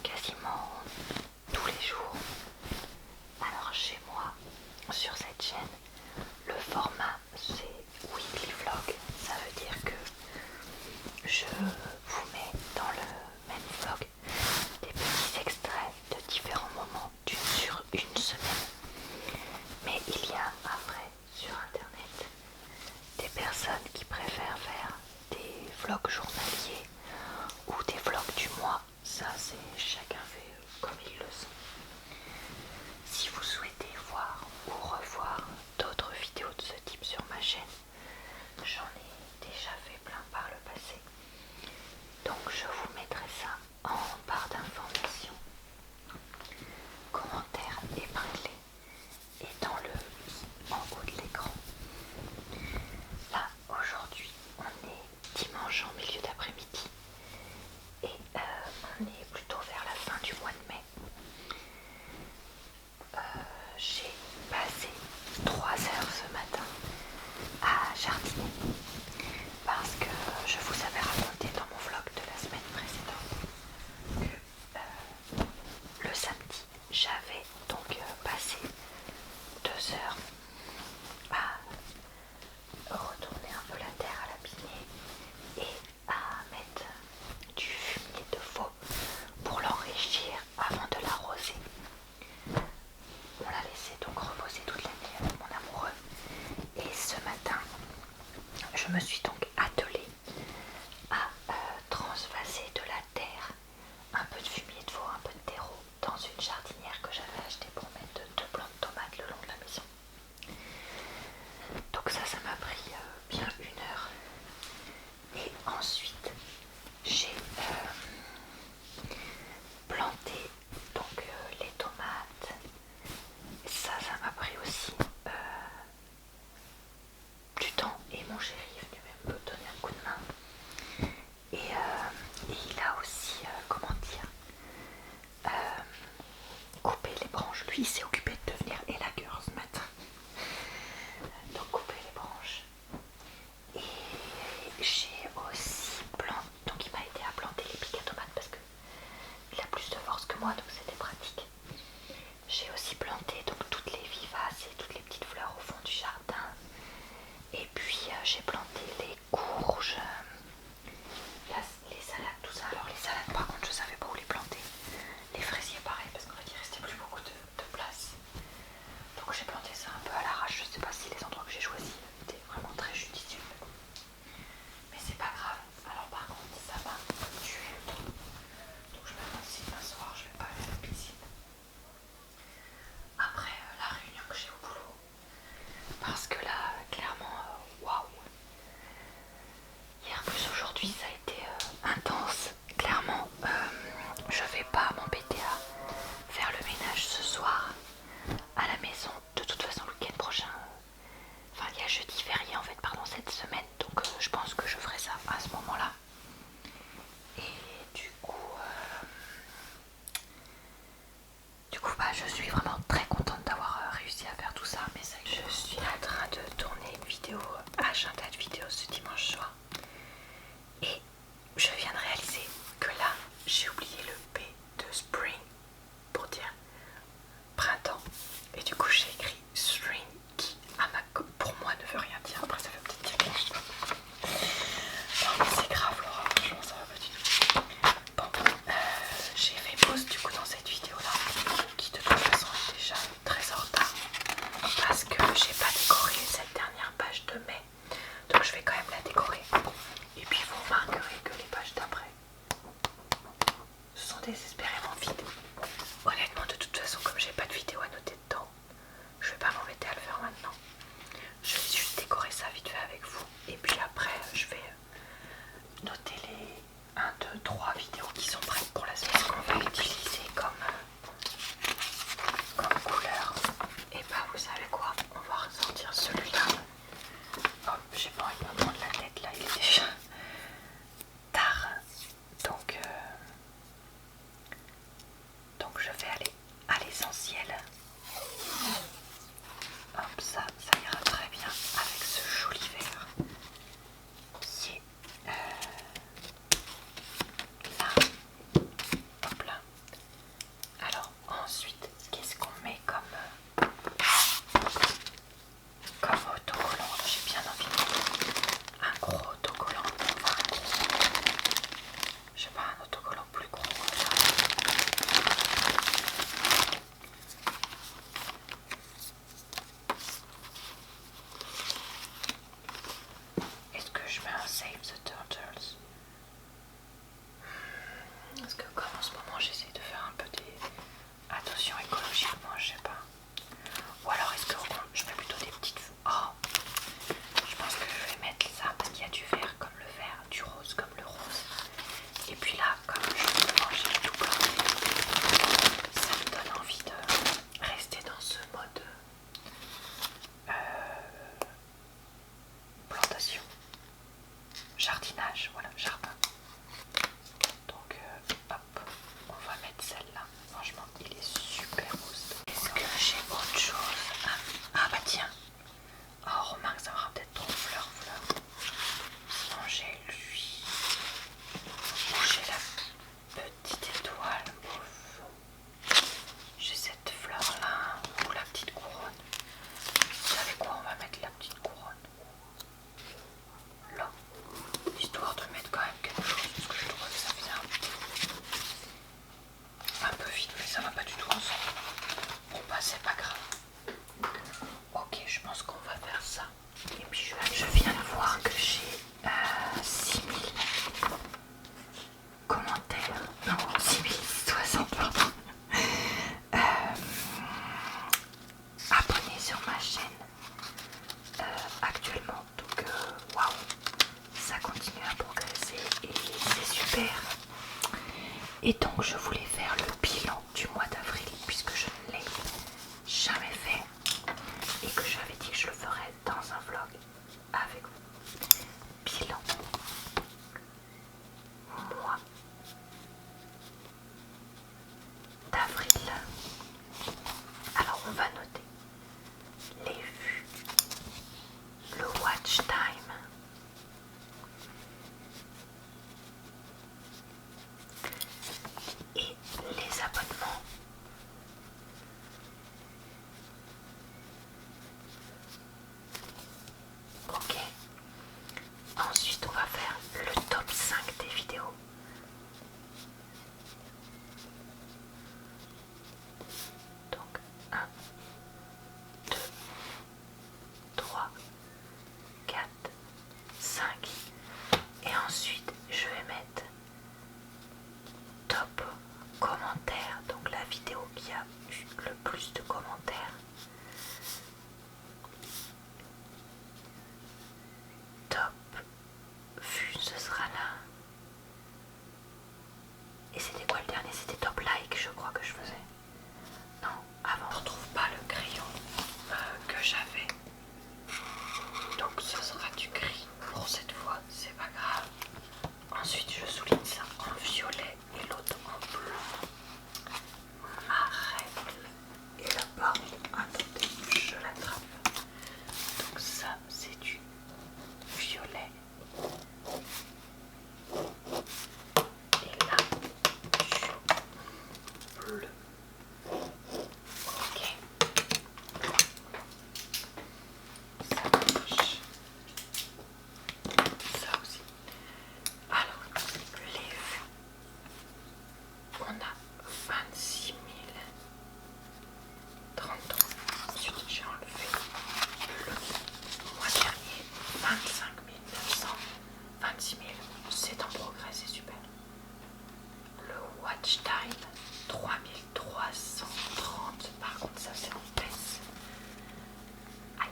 quasiment tous les jours. Alors chez moi, sur cette chaîne, le format c'est weekly vlog. Ça veut dire que je vous mets dans le même vlog des petits extraits de différents moments sur une semaine. Mais il y a après sur internet des personnes qui préfèrent faire des vlogs journaliers ou des vlogs du mois. Ça c'est chacun fait comme il le sent. Si vous souhaitez voir ou revoir d'autres vidéos de ce type sur ma chaîne, j'en ai déjà fait plein par le passé. Donc je vous mettrai ça en barre d'informations, commentaires épinglés et dans le i en haut de l'écran. Là aujourd'hui on est dimanche en milieu d'après-midi et on est plutôt vers la fin du mois de mai. J'ai passé 3 heures ce matin à jardiner parce que je vous avais raconté dans mon vlog de la semaine précédente que le samedi j'avais donc passé 2 heures à retourner un peu la terre, à l'abîmer et à mettre du fumier de veau pour l'enrichir avant de l'arroser. On l'a laissé donc reposer toute la nuit avec mon amoureux et ce matin je me suis donc attelée à transvaser de la terre, un peu de fumier de veau, un peu de terreau dans une jardinière que j'avais achetée pour mettre 2 plants de tomates le long de la maison. Donc ça m'a pris bien 1 heure et ensuite j'ai planté donc les tomates. Ça m'a pris aussi du temps et mon chéri est venu même me donner un coup de main et il a aussi comment dire coupé les branches. Lui il s'est occupé de devenir élagueur ce matin, donc couper les branches. Et j'ai aussi planté, donc il m'a aidé à planter les pics à tomates parce que il a plus de force que moi, donc c'était pratique. J'ai aussi planté donc toutes les vivaces et toutes les petites fleurs au fond du jardin. Et puis j'ai planté les courges, les salades, tout ça. Alors les salades par contre je savais pas où les planter. Les fraisiers pareil parce qu'en fait il restait plus beaucoup de place. Donc j'ai planté ça un peu à l'arrache. Je sais pas si les endroits que j'ai choisis étaient vraiment très judicieux. Mais c'est pas grave. Alors par contre ça va tuer le temps. Donc je me demande si demain soir je vais pas aller à la piscine après la réunion que j'ai au boulot, parce que là clairement waouh, hier plus aujourd'hui ça a été intense. Clairement je vais pas m'embêter à faire le ménage ce soir à la maison. De toute façon le week-end prochain, enfin il y a jeudi férié en fait pardon cette semaine, donc je pense que je ferai ça à ce moment là. Et du coup bah, je suis vraiment très contente d'avoir réussi à faire tout ça. Mais ça, je suis en train de tourner une vidéo, agenda de vidéo ce dimanche soir. Et je viens de réaliser que là j'ai oublié le P de spring pour dire printemps. Et du coup j'ai écrit spring qui pour moi ne veut rien dire. Après ça veut peut-être dire quelque chose. Non mais c'est grave Laura, franchement ça va pas du tout. Bon, j'ai fait pause du coup dans cette vidéo là, qui de toute façon est déjà très en retard, parce que j'ai pas décoré cette dernière page de mai. Donc je vais quand même la décorer. Et puis vous remarquerez que les pages d'après sont désespérément vides. Honnêtement de toute façon comme j'ai pas de vidéo à noter dedans, je vais pas m'embêter à le faire maintenant. Je vais juste décorer ça vite fait avec vous. Et puis après je vais noter les 1, 2, 3 vidéos qui sont prêtes pour la semaine qu'on va utiliser comme couleur. Et bah vous savez quoi, on va ressortir celui-là. Oh, j'ai pas envie de me prendre la tête là, il est déjà tard. Donc je vais aller à l'essentiel. Hop, ça ira très bien avec ce joli vert qui est là. Hop là. Et donc je voulais faire le bilan du mois d'avril puisque je ne l'ai jamais fait et que j'avais dit que je le ferais dans un vlog avec vous. Bilan mois d'avril. Alors on va noter les vues, le watch time, et les abonnements. Ok. Ensuite on va faire le top 5 des vidéos. Donc 1, 2, 3, 4, 5. Et ensuite je vais mettre top commentaires, donc la vidéo qui a eu le plus de commentaires. Top vue, ce sera là. Et c'était quoi le dernier? C'était top like, je crois que je faisais. Non, avant. Je ne retrouve pas le crayon que j'avais. Donc ce sera du gris pour cette fois, c'est pas grave. Ensuite je souligne ça en violet et l'autre en bleu. Ma règle. Et là-bas, attendez, je l'attrape. Donc ça c'est du violet. Et là, du bleu. Ok. Ça marche. Ça aussi. Alors, les vues. On a 26 033. Ensuite, j'ai enlevé le mois dernier 25 900. 26 000. C'est en progrès, c'est super. Le watch time 3330. Par contre, ça c'est en baisse. Aïe.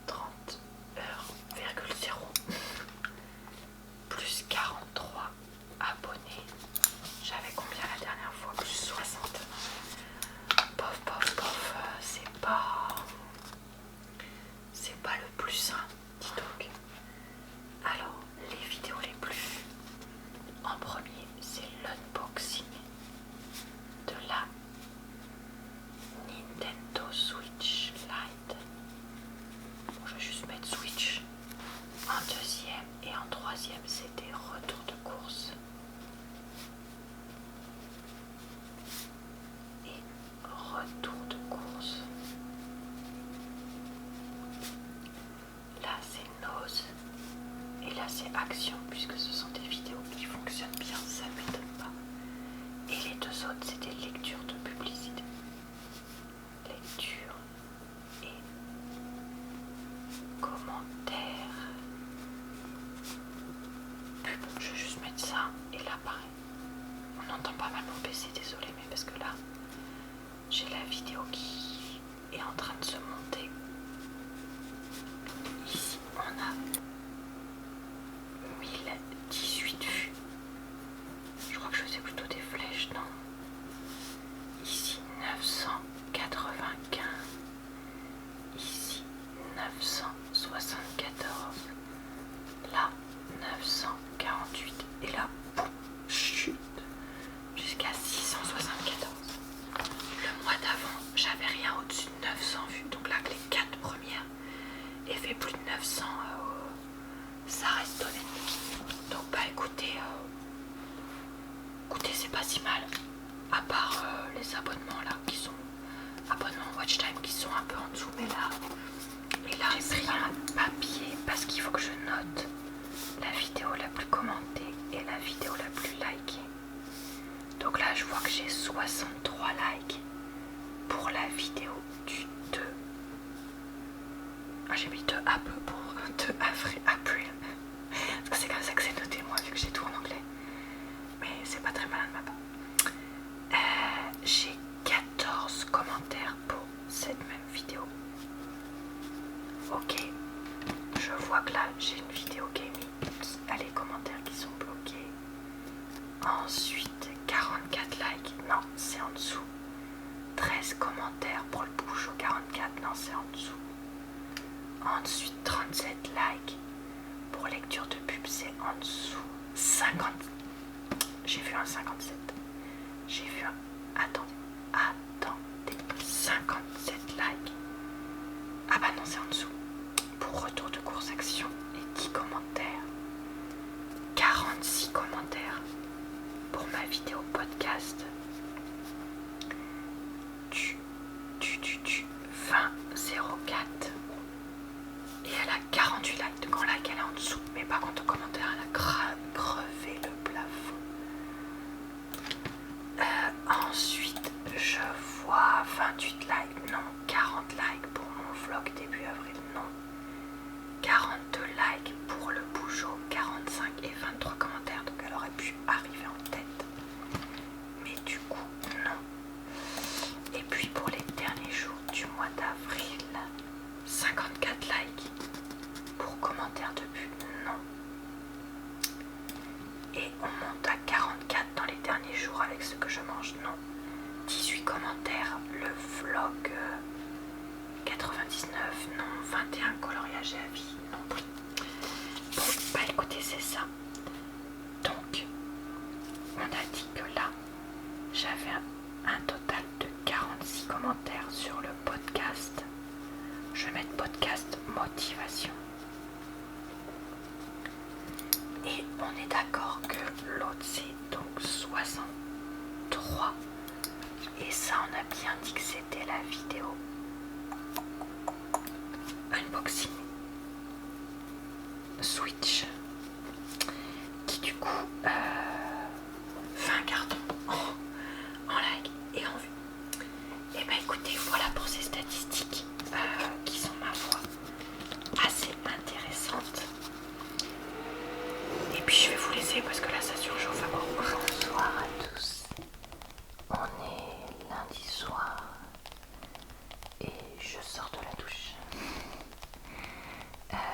30 heures,0. Plus 43 abonnés. J'avais combien la dernière fois? Plus 60. Pof, pof, pof. C'est pas le plus, hein, dis donc. Alors, les vidéos les plus vues. En premier, c'est l'unboxing de la Nintendo Switch Lite. Bon, je vais juste mettre Switch. En deuxième et en troisième, c'était retour de course. Et retour de course. Là, c'est Nose. Et là, c'est Action, puisque ce sont des vidéos qui fonctionnent bien, ça ne m'étonne pas. Et les deux autres, c'était lecture de publicité. Lecture et commentaires. Pub, je vais juste mettre ça. Et là, pareil. On entend pas mal mon PC, désolé, mais parce que là, j'ai la vidéo qui est en train de se monter. Ici, on a 1018 vues. Je crois que je faisais plutôt des flèches, non? Ici 995. Ici 974. Là 948. Et là, boum, chute jusqu'à 674. Le mois d'avant, j'avais rien au-dessus de 900 vues. Donc là, les 4 premières aient fait plus de 900. Ça reste honnête. Donc bah écoutez, c'est pas si mal. À part les abonnements là qui sont abonnements watch time qui sont un peu en dessous, mais là. Et là j'ai pris un papier parce qu'il faut que je note la vidéo la plus commentée et la vidéo la plus likée. Donc là je vois que j'ai 63 likes pour la vidéo du 2. Ah, j'ai mis 2 AP pour 2 avril. Parce que c'est comme ça que c'est noté moi vu que j'ai tout en anglais. Mais c'est pas très malin de ma part. J'ai 14 commentaires pour cette même vidéo. Ok. Je vois que là j'ai une vidéo gaming qui a les commentaires qui sont bloqués. Ensuite, 44 likes. Non, c'est en dessous. 13 commentaires pour le Peugeot 44. Non, c'est en dessous. Ensuite, 37 likes pour lecture de pub. C'est en dessous. 50. J'ai vu un 57. J'ai vu un... Attendez. 57 likes. Ah bah non, c'est en dessous. Pour retour de course action et 10 commentaires. 46 commentaires pour ma vidéo podcast. 20,04. Et elle a 48 likes. Donc en like, elle est en dessous. Mais par contre, au commentaire, elle a crevé le plafond. Ensuite, je vois 28 likes. Non. 40 likes pour mon vlog début avril. Non. 42 likes pour le Peugeot 45 et 23 commentaires. Donc elle aurait pu arriver en tête. Mais du coup, non. Et puis pour les derniers jours du mois d'avril, 54 likes pour commentaires de but, non. Et on monte à 44 dans les derniers jours avec ce que je mange, non. 18 commentaires, le vlog 99, non. 21 coloriage à vie, non plus. Bon, bah écoutez, c'est ça. Donc, on a dit que là, j'avais un total de 46 commentaires sur le podcast. Je vais mettre podcast motivation. Et on est d'accord que l'autre c'est donc 63. Et ça, on a bien dit que c'était la vidéo unboxing Switch qui du coup fait un carton en like et en vue. Et bah écoutez, voilà pour ces statistiques qui sont ma foi assez intéressantes. Et puis je vais vous laisser parce que là ça surchauffe à mort. Bonsoir à tous. On est lundi soir et je sors de la douche.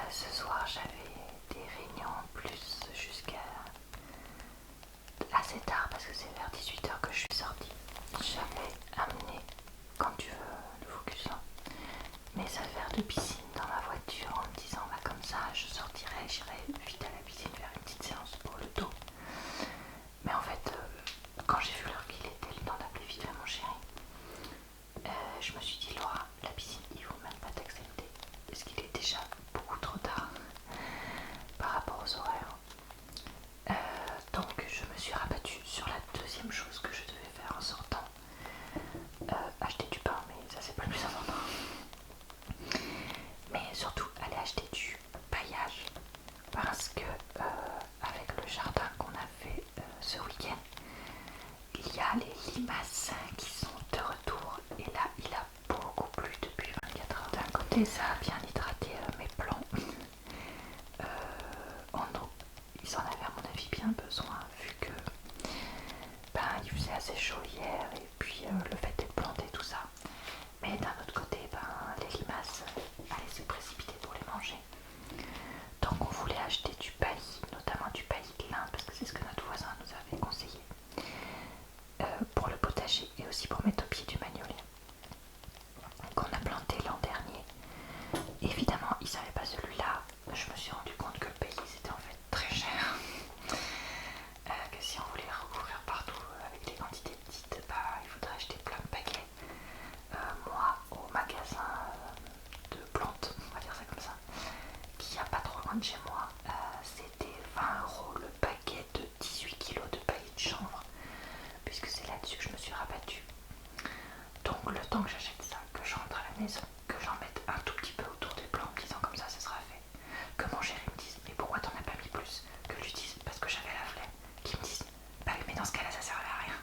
Ce soir j'avais des réunions en plus jusqu'à assez tard parce que c'est vers 18h que je suis sortie. J'avais amené, comme tu veux le focus, mes affaires de piscine dans ma voiture en me disant bah comme ça je sortirai, j'irai vite à la piscine faire une petite séance pour le dos. Mais en fait quand j'ai vu l'heure qu'il était, le temps d'appeler vite fait mon chéri, je me suis dit Laura, la piscine il faut même pas t'accepter parce qu'il est déjà beaucoup trop tard par rapport aux horaires. Donc je me suis rabattue sur la deuxième chose que je devais faire en sortant, acheter du pain, mais ça c'est pas le plus important, mais surtout aller acheter du paillage parce que avec le jardin qu'on a fait ce week-end, il y a les limaces qui sont de retour et là il a beaucoup plu depuis 24 heures. D'un côté ça a bien hydraté mes plants en eau, ils en avaient à mon avis bien besoin vu que il faisait assez chaud hier et puis le fait d'être planté tout ça. Mais d'un autre côté les limaces allaient se précipiter pour les manger. Donc on voulait acheter du paillis, notamment du paillis de lin parce que c'est ce que notre voisin nous avait conseillé pour le potager et aussi pour mettre au pied du magnolia qu'on a planté l'an dernier. Évidemment il ne savait pas celui-là. Je me suis rendu compte que le paillis c'était en fait très cher, que si on voulait le recouvrir partout avec des quantités petites, il faudrait acheter plein de paquets. Moi au magasin de plantes, on va dire ça comme ça, qui n'y a pas trop loin de chez moi, c'était 20€ le paquet de 18 kg de paillis de chanvre, puisque c'est là-dessus que je me suis rabattue. Donc le temps que j'achète ça, que je rentre à la maison, que j'en mette un tout petit peu autour des plants en disant comme ça ce sera fait, que mon chéri me dise mais pourquoi t'en as pas mis plus, que je lui dise parce que j'avais la flemme, qu'il me dise bah oui mais dans ce cas là ça servait à rien,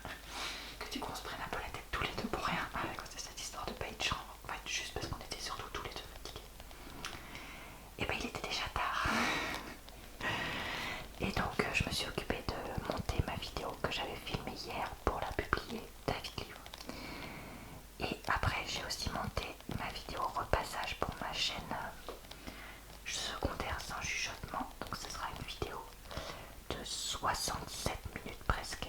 que du coup on se prenne un peu la tête tous les deux pour rien avec cette histoire de paillis de chanvre, en fait juste parce qu'on était surtout tous les deux fatigués. Et il était déjà tard. Et donc je me suis occupée de monter ma vidéo que j'avais filmée hier pour la publier David Livre. Et après j'ai aussi monté ma vidéo repassage pour ma chaîne secondaire sans chuchotement. Donc ce sera une vidéo de 77 minutes presque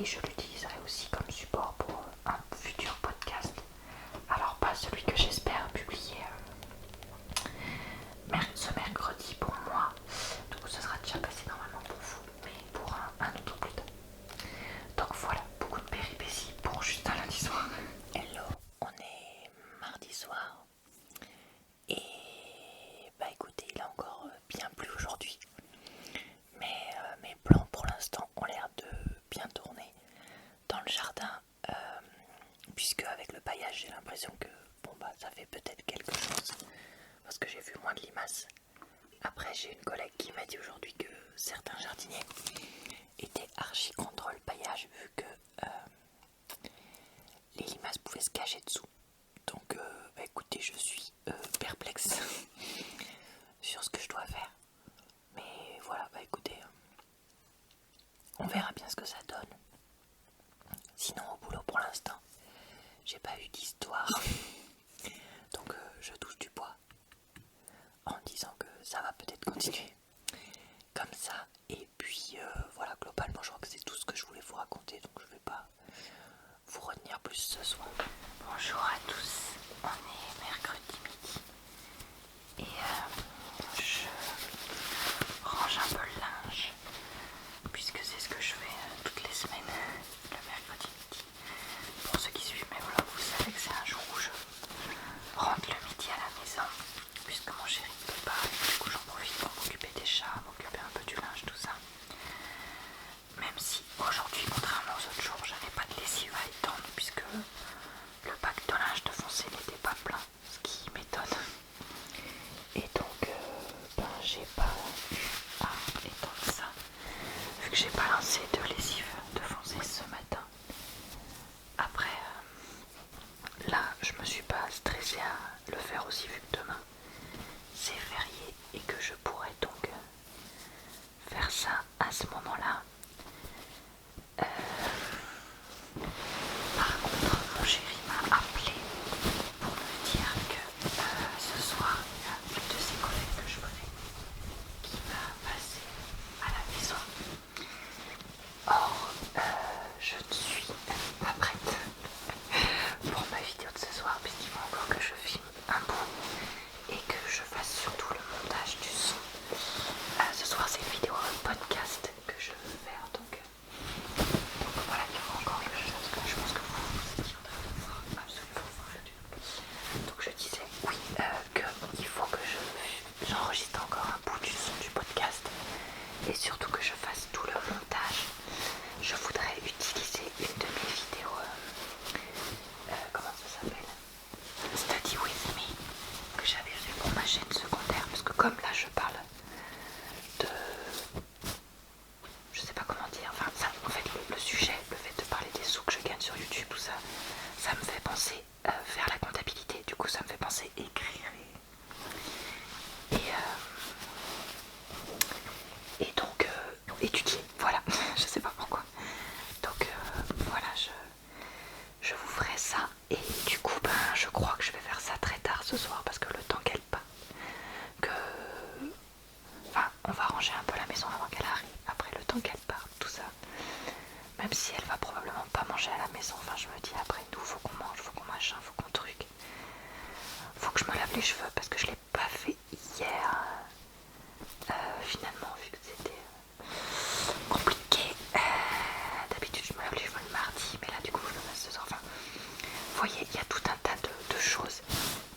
et je l'utiliserai aussi comme support pour un futur podcast. Alors pas celui que j'espère publier ce mercredi pour moi, donc ce sera déjà passé normalement pour vous, mais pour un autre plus tard. Donc voilà, beaucoup de péripéties pour juste un lundi soir. Hello, on est mardi soir et bah écoutez, il a encore bien plu aujourd'hui, mais mes plans pour l'instant ont l'air de bien tourner dans le jardin, puisque avec le paillage j'ai l'impression que bon bah ça fait peut-être quelque chose parce que j'ai vu moins de limaces. Après j'ai une collègue qui m'a dit aujourd'hui que certains jardiniers étaient archi contre le paillage vu que les limaces pouvaient se cacher dessous. Donc bah écoutez, je suis perplexe sur ce que je dois faire. Mais voilà, bah écoutez, on verra bien ce que ça donne. Sinon au boulot pour l'instant, j'ai pas eu d'histoire. Donc je touche du bois en disant que ça va peut-être continuer comme ça. Et puis voilà, globalement je crois que c'est tout ce que je voulais vous raconter, donc je vais pas vous retenir plus ce soir. Bonjour à tous, on est mercredi midi et je range un peu le linge puisque c'est ce que je fais toutes les semaines le mercredi midi. Pour ceux qui suivent mes vlogs, vous savez que c'est un jour où je rentre le midi à la maison puisque mon chéri ne peut pas, et du coup j'en profite pour m'occuper des chats, m'occuper un peu du linge, tout ça. Même si aujourd'hui, contrairement aux autres jours, j'avais pas de lessive à étendre puisque le bac de linge de foncé n'était pas plein, ce qui m'étonne. Et donc j'ai pas eu à étendre ça vu que j'ai pas lancé de lessive de foncé ce matin. Après là je me suis pas stressée à le faire aussi vu que demain c'est férié et que je pourrais donc faire ça à ce moment là. Par contre mon chéri m'a appelé pour me dire que ce soir il y a une de ses collègues que je connais qui va passer à la maison. Or je ne suis pas prête pour ma vidéo de ce soir puisqu'il faut encore que je filme un bout et que je fasse surtout le montage du son. Ce soir c'est une vidéo podcast que je veux faire, donc voilà, il y aura encore une chose que je pense que vous étiez en train de voir, absolument voir. Donc je disais oui, qu'il faut que j'enregistre encore un bout du son du podcast et surtout que je fasse tout le montage. Je voudrais utiliser une de mes vidéos, comment ça s'appelle, Study With Me, que j'avais fait pour ma chaîne secondaire, parce que comme là je parle de, je sais pas comment dire, enfin ça, en fait le sujet, le fait de parler des sous que je gagne sur YouTube, tout ça, ça me fait penser faire la comptabilité, du coup ça me fait penser écrire et donc étudier, voilà, je sais pas pourquoi. Donc voilà, je vous ferai ça et du coup ben je crois que je vais faire ça très tard ce soir parce que le temps qu'elle part, enfin on va ranger un peu la maison avant qu'elle arrive, après le temps qu'elle parte, tout ça, même si elle va probablement pas manger à la maison, enfin je me dis après nous faut qu'on mange, faut qu'on machin, faut qu'on truc, faut que je me lave les cheveux parce que je l'ai pas fait hier finalement vu que c'était compliqué. D'habitude je me lave les cheveux le mardi, mais là du coup je le fasse ce soir. Enfin, vous voyez, il y a tout un tas de choses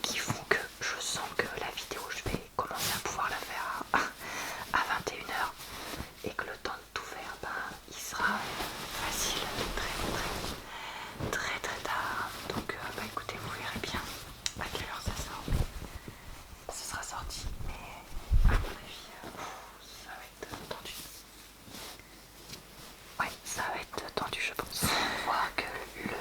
qui font que je sens que la vidéo je vais commencer à pouvoir la faire à 21h et que le temps de tout faire, ben, il sera facile très tard. Donc bah écoutez, vous verrez bien à quelle heure ça sort. Ce sera sorti, mais à mon avis ça va être tendu. Ouais, ça va être tendu je pense. On voit que le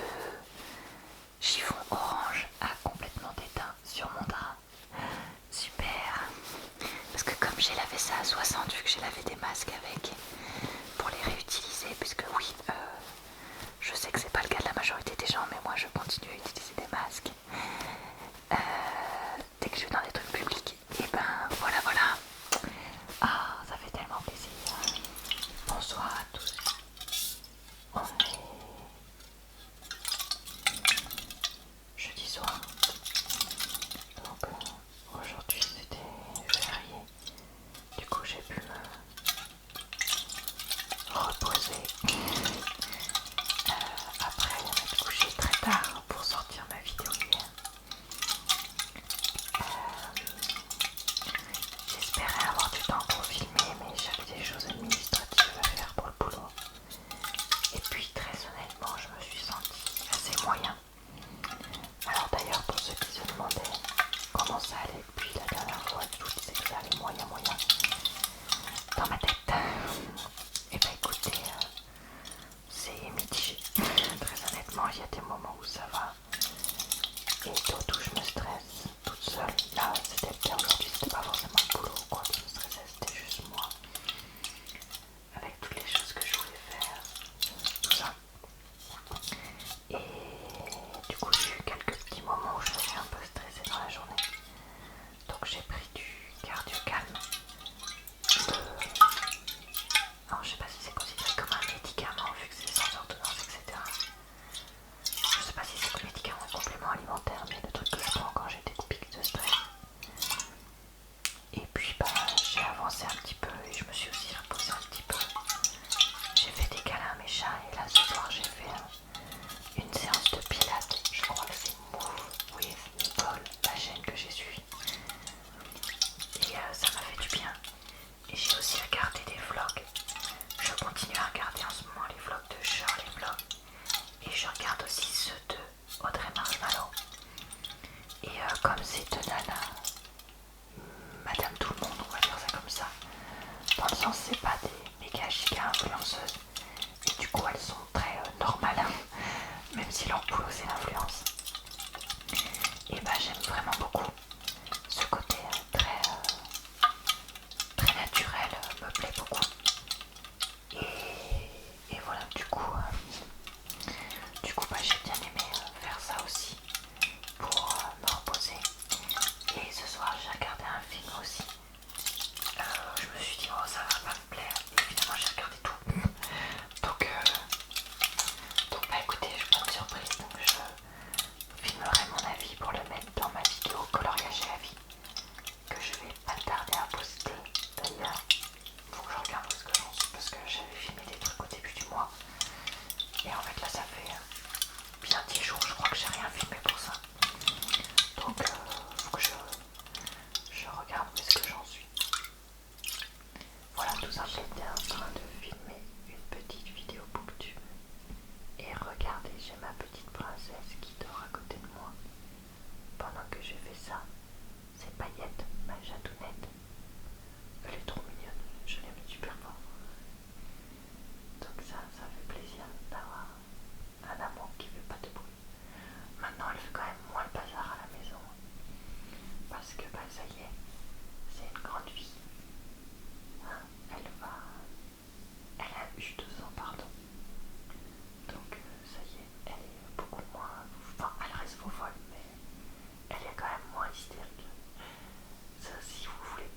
chiffon orange a complètement éteint sur mon drap. Super. Parce que comme j'ai lavé ça à 60, vu que j'ai lavé des masques avec, pour les réutiliser, puisque oui, je sais que c'est pas le cas de la majorité des gens, mais moi je continue à utiliser des masques. Dès que je vais dans des trucs publics, et ben voilà. Ah, ça fait tellement plaisir. Bonsoir à tous. On est j'ai pu me reposer après m'être couché très tard pour sortir ma vidéo hier. J'espérais avoir du temps pour filmer, mais j'avais des choses administratives à faire pour le boulot. Et puis très honnêtement, je me suis sentie assez moyen. Alors d'ailleurs, pour ceux qui se demandaient comment ça allait depuis la dernière fois, je vous disais que ça allait moyen dans ma tête. Et bah écoutez, c'est mitigé. Très honnêtement, il y a des moments où ça va et d'autres où je me stresse toute seule. Là, c'était le cas aujourd'hui, c'était pas forcément le boulot ou quoi qui me stressait, c'était juste moi. Avec toutes les choses que je voulais faire, tout ça. Et du coup, j'ai eu quelques petits moments où je me suis un peu stressée dans la journée. Donc j'ai pris du cardio calme. Alors je sais pas si c'est considéré comme un médicament vu que c'est sans ordonnance, etc. Je sais pas si c'est un médicament ou un complément alimentaire, mais le truc que je prends quand j'ai des pics de stress. Et puis bah j'ai avancé un petit peu et je me suis aussi reposée un petit peu. J'ai fait des câlins à mes chats et là ce soir j'ai fait une séance de pilates. Je crois que c'est Move with Nicole, la chaîne que j'ai suivie. Et ça m'a fait du bien. Et j'ai aussi regardé des vlogs. Je continue à regarder en ce moment les vlogs de Shirley Vlog. Et je regarde aussi ceux de Audrey Marshmallow. Et comme ces deux nanas, Madame Tout le Monde, on va dire ça comme ça. Dans le sens, c'est pas des méga giga influenceuses. Et du coup, elles sont très normales. Même si leur boulot c'est l'influence. Et bah j'aime vraiment beaucoup. Ce côté très naturel me plaît beaucoup. Et voilà, du coup bah, j'ai bien aimé faire ça aussi pour me reposer. Et ce soir j'ai regardé un film aussi. Je me suis dit oh ça va pas me plaire. Et finalement j'ai regardé tout. Donc bah écoutez, je prends une surprise. Donc je filmerai mon avis pour le mettre dans ma vidéo coloriage à la vie. Que je vais pas tarder à poster. D'ailleurs, faut que je regarde où est-ce que j'en suis parce que j'avais filmé des trucs au début du mois. Et en fait là ça fait bien 10 jours, je crois que j'ai rien filmé pour ça. Donc faut que je regarde où est-ce que j'en suis. Voilà, tout ça. J'étais en train de filmer une petite vidéo booktube. Et regardez, j'ai ma petite princesse qui dort à côté de moi. Pendant que je fais ça, c'est Paillette, ma chatounette. Elle est trop mignonne, je l'aime super fort. Donc ça fait plaisir d'avoir un amour qui fait pas de bruit. Maintenant elle fait quand même moins le bazar à la maison. Parce que bah ça y est, c'est une grande fille. Hein, elle a eu 2 ans, pardon. Donc ça y est, elle est beaucoup moins... Enfin, elle reste folle, mais elle est quand même moins hystérique. Ça, si vous voulez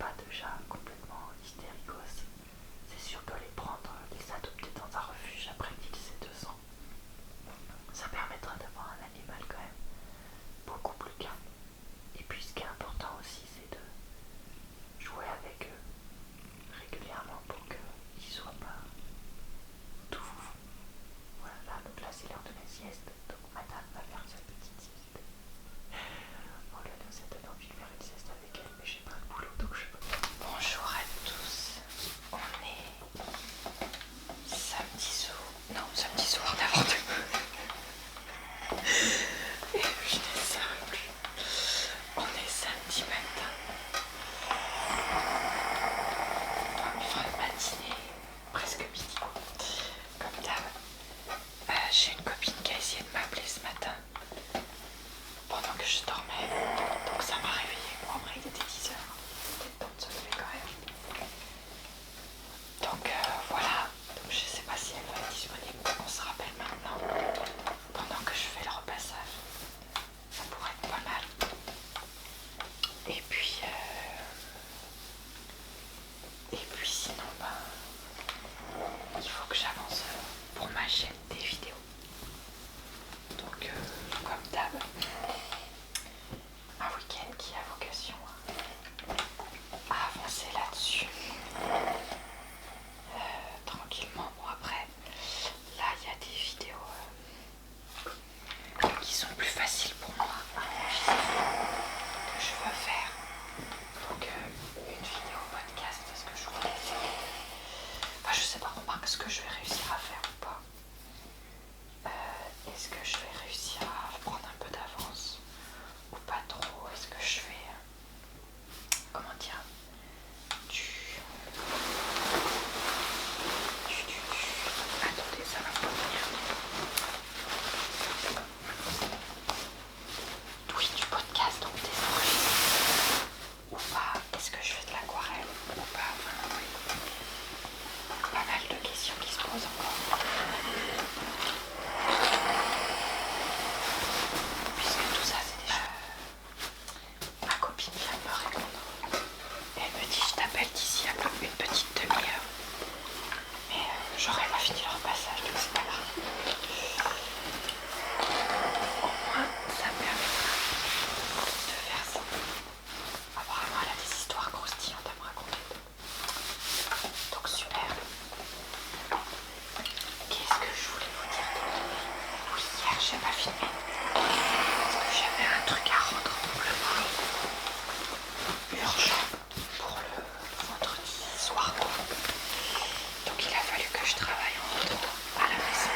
je travaille en rentrant à la maison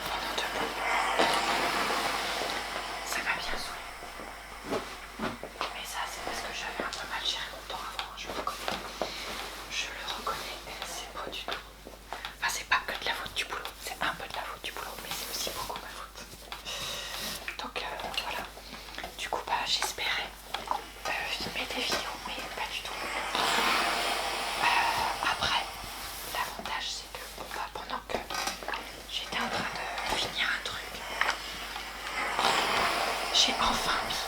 pendant 2 mois. Ça m'a bien saoulé. Mais ça c'est parce que j'avais un peu mal géré mon temps avant, je le reconnais. Je le reconnais, c'est pas du tout. Enfin c'est pas que de la faute du boulot, c'est un peu de la faute du boulot, mais c'est aussi beaucoup ma faute. Donc voilà. Du coup bah j'espérais filmer des vidéos, mais pas du tout. Après, l'avantage c'est que bon, bah, pendant que j'étais en train de finir un truc, j'ai enfin mis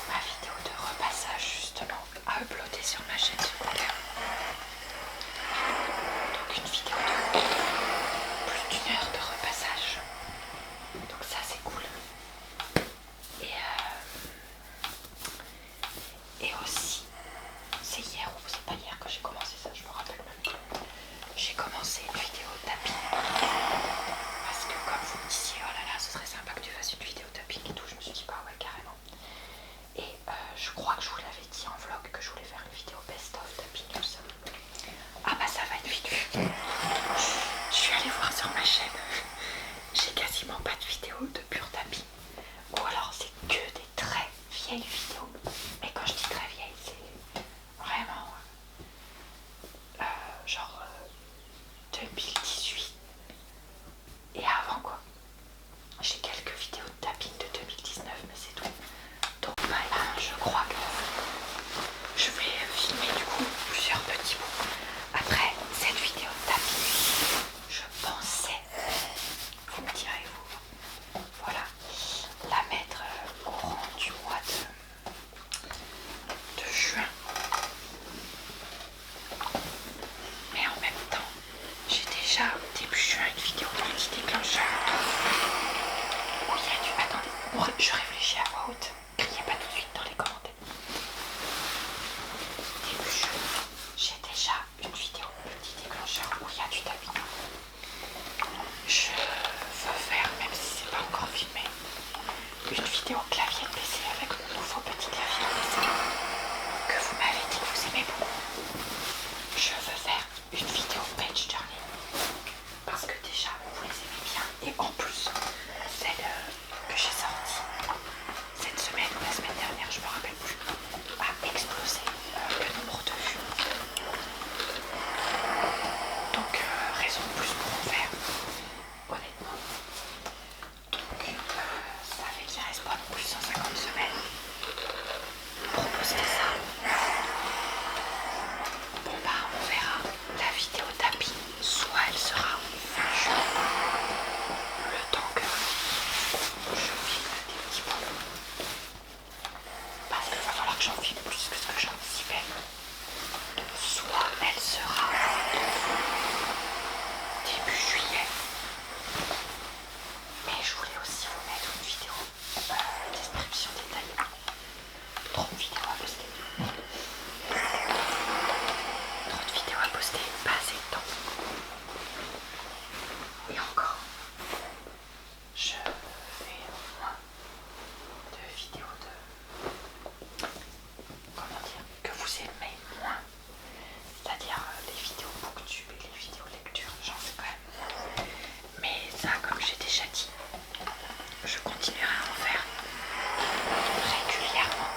ma vidéo de repassage justement à uploader sur ma chaîne secondaire. Donc une vidéo de plus d'1 heure de repassage. Donc ça c'est cool. Et aussi, c'est hier ou c'est pas hier que j'ai commencé ça, je me rappelle même plus. J'ai commencé une vidéo tapping. Parce que comme vous me disiez, oh là là, ce serait sympa que tu fasses une vidéo tapping et tout, je me suis dit bah ouais carrément. Et je crois que je vous l'avais dit en vlog que je voulais faire une vidéo best-of tapping tout ça. Ah bah ça va être vite vu. Je suis allée voir sur ma chaîne. J'ai quasiment pas de vidéo de pur tapping. Ou alors c'est que des très vieilles vidéos. Mais quand je dis très vieilles, c'est vraiment genre 2018 et avant quoi. J'ai quelques vidéos de tapping de 2019 mais c'est tout. Donc voilà, je crois que je vais filmer du coup plusieurs petits bouts. Après cette vidéo de tapping, je pensais, vous me direz vous, voilà, la mettre au courant du mois de juin. Mais en même temps, j'ai déjà début juin une vidéo de l'anti-déclencheur où il y a du... Attendez, je réfléchis à voix haute. Criez pas tout de suite dans les commentaires. Début juin, j'ai déjà une vidéo multi-déclencheur où il y a du tapping. Je veux faire, même si c'est pas encore filmé, une vidéo clavier de PC avec mon nouveau petit clavier de PC que vous m'avez dit que vous aimez beaucoup. Je veux faire une vidéo page turning parce que déjà vous les aimez bien et en plus celle que j'ai sortie cette semaine ou la semaine dernière, je me rappelle plus, a explosé le nombre de vues. Donc raison de plus pour en faire, honnêtement. Donc ça fait qu'il reste pas non plus 150 semaines pour poster ça. Bon bah on verra. La vidéo tapping, soit elle sera vue le temps que je filme des petits bouts. Parce qu'il va falloir que j'en filme plus que ce que j'anticipais. Soit elle sera début juillet. Mais je voulais aussi vous mettre une vidéo description détaillée. Trop de vidéos à poster. Trop de vidéos à poster, pas assez de temps. Et encore, je fais moins de vidéos de... Comment dire? Que vous aimez moins. C'est-à-dire les vidéos booktube et les vidéos lecture, j'en fais quand même moins. Mais ça, comme j'ai déjà dit, je continuerai à en faire régulièrement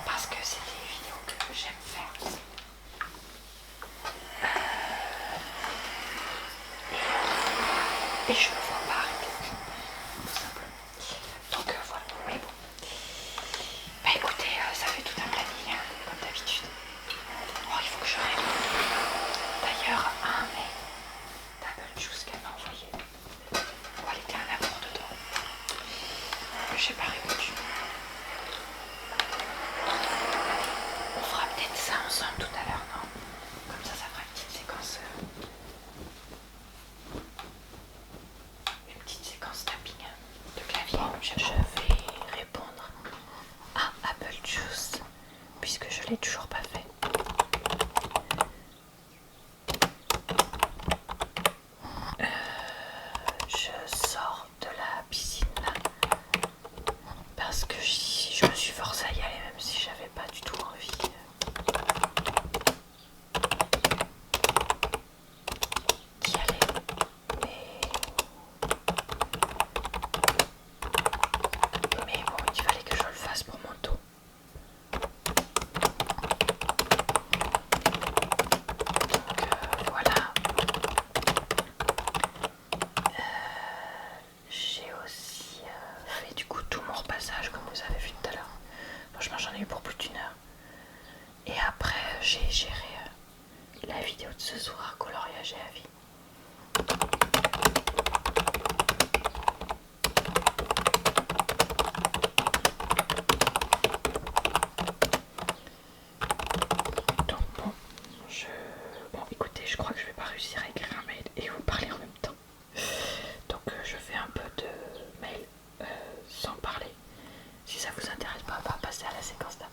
parce que c'est des vidéos que j'aime faire aussi. Et je me vois pas arrêter, tout simplement. Donc voilà, mais bon. Bah écoutez, ça fait tout un planning, hein, comme d'habitude. Oh, il faut que je réponde. D'ailleurs, un mail d'Apple Juice qu'elle m'a envoyé. Oh, elle était un amour dedans. J'ai pas répondu. On fera peut-être ça ensemble tout à l'heure, non? Comme ça fera une petite séquence. la vidéo de ce soir, coloriage et avis. Donc bon, écoutez, je crois que je vais pas réussir à écrire un mail et vous parler en même temps. Donc je fais un peu de mail sans parler. Si ça vous intéresse pas, on va passer à la séquence d'après.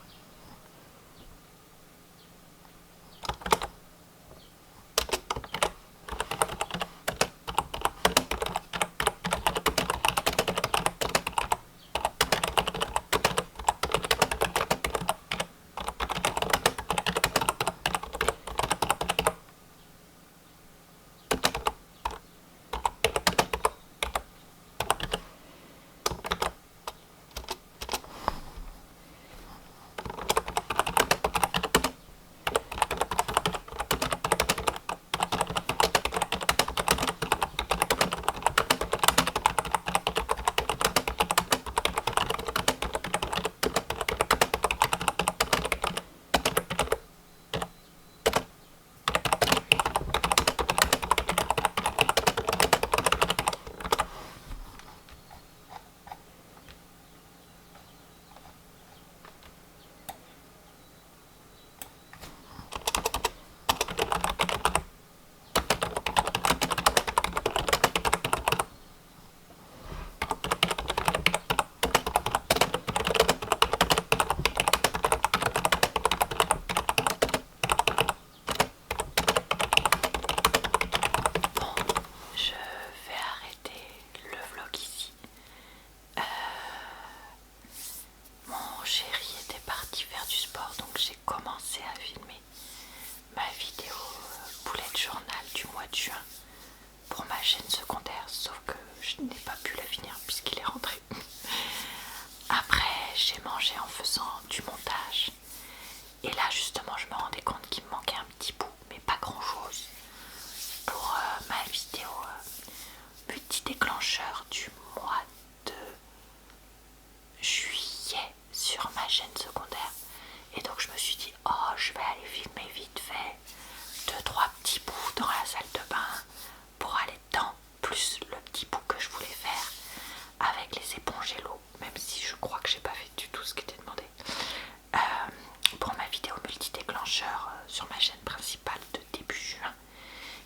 Sur ma chaîne principale de début juin,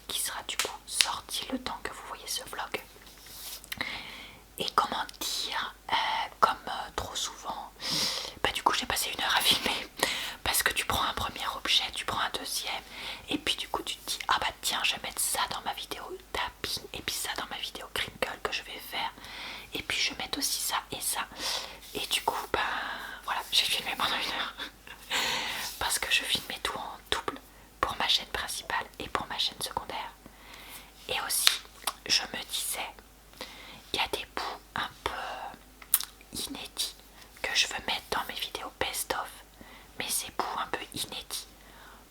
qui sera du coup sorti le temps que vous voyez ce vlog. Et comment dire, comme trop souvent, bah du coup j'ai passé 1 heure à filmer, parce que tu prends un premier objet, tu prends un deuxième, et puis du coup tu te dis ah bah tiens je vais mettre ça dans ma vidéo tapping, et puis ça dans ma vidéo crinkle que je vais faire, et puis je vais mettre aussi ça et ça, et du coup bah voilà, j'ai filmé pendant 1 heure parce que je filmais tout en double pour ma chaîne principale et pour ma chaîne secondaire. Et aussi je me disais, il y a des bouts un peu inédits que je veux mettre dans mes vidéos best-of, mais ces bouts un peu inédits,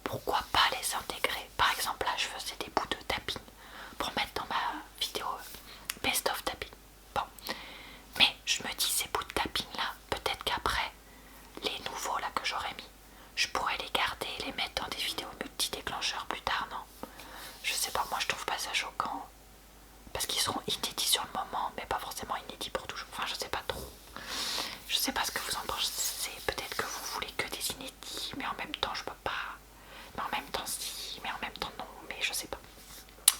pourquoi pas les intégrer? Par exemple là je faisais des bouts de tapping pour mettre dans ma vidéo best-of tapping. Bon, mais je me dis ces bouts de tapping là, peut-être qu'après les nouveaux là que j'aurais mis, je pourrais les garder et les mettre dans des vidéos multi-déclencheurs plus tard, non? Je sais pas, moi je trouve pas ça choquant, parce qu'ils seront inédits sur le moment, mais pas forcément inédits pour toujours. Enfin, je sais pas trop. Je sais pas ce que vous en pensez. Peut-être que vous voulez que des inédits, mais en même temps, je peux pas. Mais en même temps, si. Mais en même temps, non. Mais je sais pas.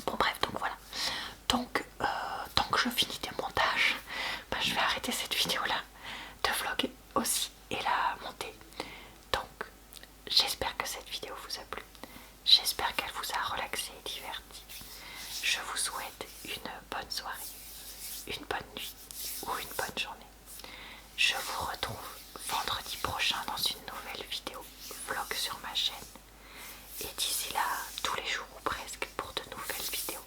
Bon, bref, donc voilà. Donc, tant que je finis des montages, bah, je vais arrêter cette vidéo-là de vlog aussi et la monter. Donc, j'espère que cette vidéo vous a plu. J'espère qu'elle vous a relaxé et diverti. Je vous souhaite une bonne soirée, une bonne nuit ou une bonne journée. Je vous retrouve vendredi prochain dans une nouvelle vidéo vlog sur ma chaîne. Et d'ici là, tous les jours ou presque pour de nouvelles vidéos.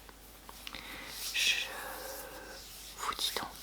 Je vous dis donc